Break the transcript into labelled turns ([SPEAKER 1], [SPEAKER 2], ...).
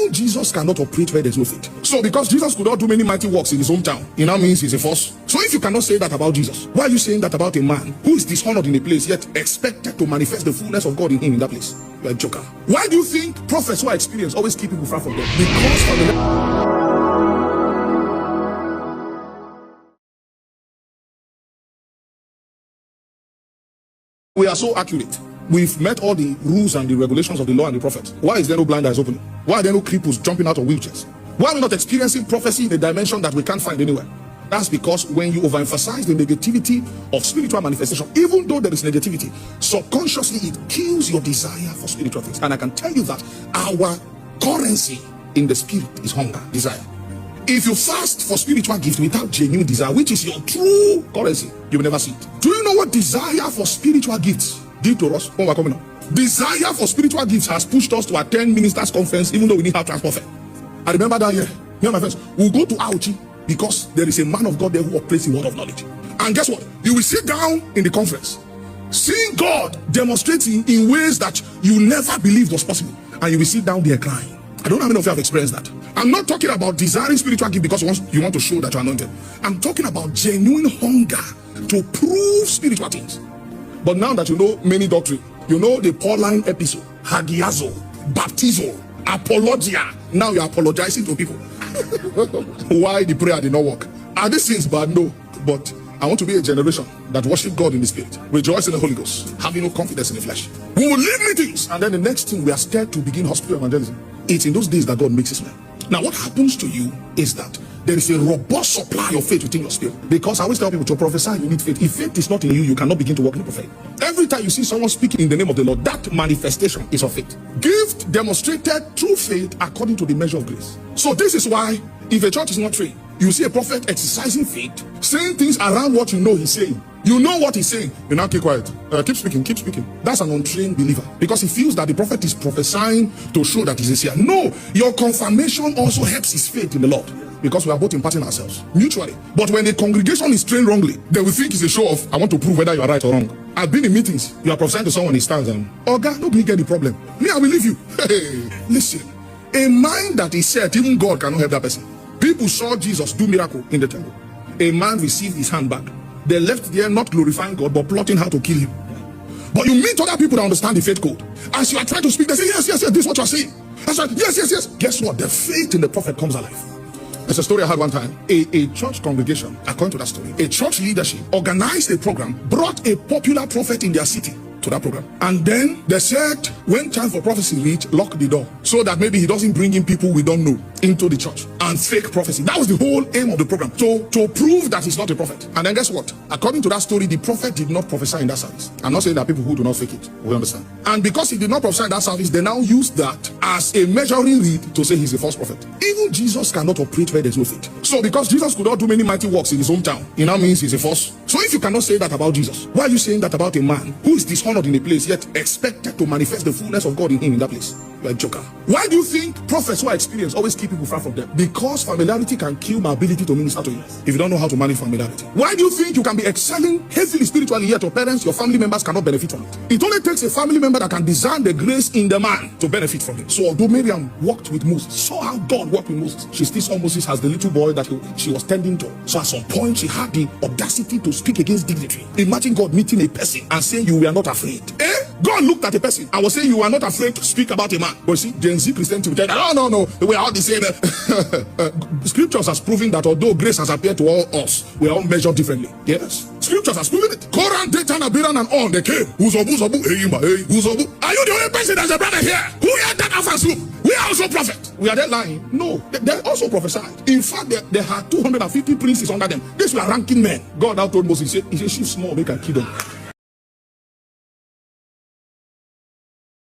[SPEAKER 1] Even Jesus cannot operate where there's no faith. So because Jesus could not do many mighty works in his hometown, it now means he's a force. So if you cannot say that about Jesus, why are you saying that about a man who is dishonored in a place yet expected to manifest the fullness of God in him in that place? You're a joker. Why do you think prophets who are experienced always keep people far from them? Because from the we are so accurate. We've met all the rules and the regulations of the law and the prophets. Why is there no blind eyes opening? Why are there no cripples jumping out of wheelchairs? Why are we not experiencing prophecy in a dimension that we can't find anywhere? That's because when you overemphasize the negativity of spiritual manifestation, even though there is negativity, subconsciously it kills your desire for spiritual things. And I can tell you that our currency in the spirit is hunger, desire. If you fast for spiritual gift without genuine desire, which is your true currency, you will never see it. Do you know what desire for spiritual gifts did to us when we're coming up? Desire for spiritual gifts has pushed us to attend ministers' conference, even though we need our transport fare. I remember that year, me and my friends, we'll go to Auchi because there is a man of God there who operates in word of knowledge. And guess what? You will sit down in the conference, seeing God demonstrating in ways that you never believed was possible, and you will sit down there crying. I don't know how many of you have experienced that. I'm not talking about desiring spiritual gift because you want to show that you're anointed. I'm talking about genuine hunger to prove spiritual things. But now that you know many doctrine, you know the Pauline epistle, hagiazo, baptizo, apologia. Now you're apologizing to people. Why the prayer did not work? Are these things bad? No. But I want to be a generation that worship God in the spirit, rejoice in the Holy Ghost, having no confidence in the flesh. We will leave meetings, and then the next thing we are scared to begin hospital evangelism. It's in those days that God makes his man. Now what happens to you is that there is a robust supply of faith within your spirit. Because I always tell people to prophesy, you need faith. If faith is not in you, you cannot begin to walk in the prophetic. Every time you see someone speaking in the name of the Lord, that manifestation is of faith. Gift demonstrated through faith according to the measure of grace. So this is why if a church is not trained, you see a prophet exercising faith, saying things around what you know he's saying. You know what he's saying. You now keep quiet. Keep speaking, keep speaking. That's an untrained believer. Because he feels that the prophet is prophesying to show that he's a seer. No, your confirmation also helps his faith in the Lord. Because we are both imparting ourselves mutually. But when the congregation is trained wrongly, they will think it's a show of, I want to prove whether you are right or wrong. I've been in meetings. You are prophesying to someone, he stands and, oh God, don't get the problem. Me, I will leave you. Hey, listen. A mind that is set, even God cannot help that person. People saw Jesus do miracle in the temple. A man received his hand back. They left there not glorifying God, but plotting how to kill him. But you meet other people that understand the faith code. As you are trying to speak, they say, yes, yes, yes, this is what you are saying. That's right, yes, yes, yes. Guess what? The faith in the prophet comes alive. There's a story I had one time. A church congregation, according to that story, a church leadership organized a program, brought a popular prophet in their city to that program. And then they said, when time for prophecy reached, lock the door so that maybe he doesn't bring in people we don't know into the church and fake prophecy. That was the whole aim of the program, to prove that he's not a prophet. And then guess what? According to that story, the prophet did not prophesy in that service. I'm not saying that people who do not fake it will understand. And because he did not prophesy in that service, they now use that as a measuring reed to say he's a false prophet. Even Jesus cannot operate where there's no faith. So because Jesus could not do many mighty works in his hometown, it now means he's a false. So if you cannot say that about Jesus, why are you saying that about a man who is dishonored in a place yet expected to manifest the fullness of God in him in that place? You're a joker. Why do you think prophets who are experienced always keep people far from them? Because familiarity can kill my ability to minister to you if you don't know how to manage familiarity. Why do you think you can be excelling heavily spiritually yet your parents, your family members cannot benefit from it? It only takes a family member that can discern the grace in the man to benefit from it. So although Miriam walked with Moses, saw how God worked with Moses, she still saw Moses as the little boy that she was tending to. So at some point she had the audacity to speak against dignity. Imagine God meeting a person and saying you were not afraid. God looked at a person and was saying you are not afraid to speak about a man. But you see, Gen Z Christianity will tell you, no, we are all the same. Scriptures has proven that although grace has appeared to all us, we are all measured differently. Yes, Scriptures has proven it. Koran, Datan, Abiran, and on they came. Are you the only person that's a brother here? Who had that Alpha soup? We are also prophet. We are there lying? No, they also prophesied. In fact, they had 250 princes under them. These were ranking men. God now told Moses, he said, sheep small, make a kill them.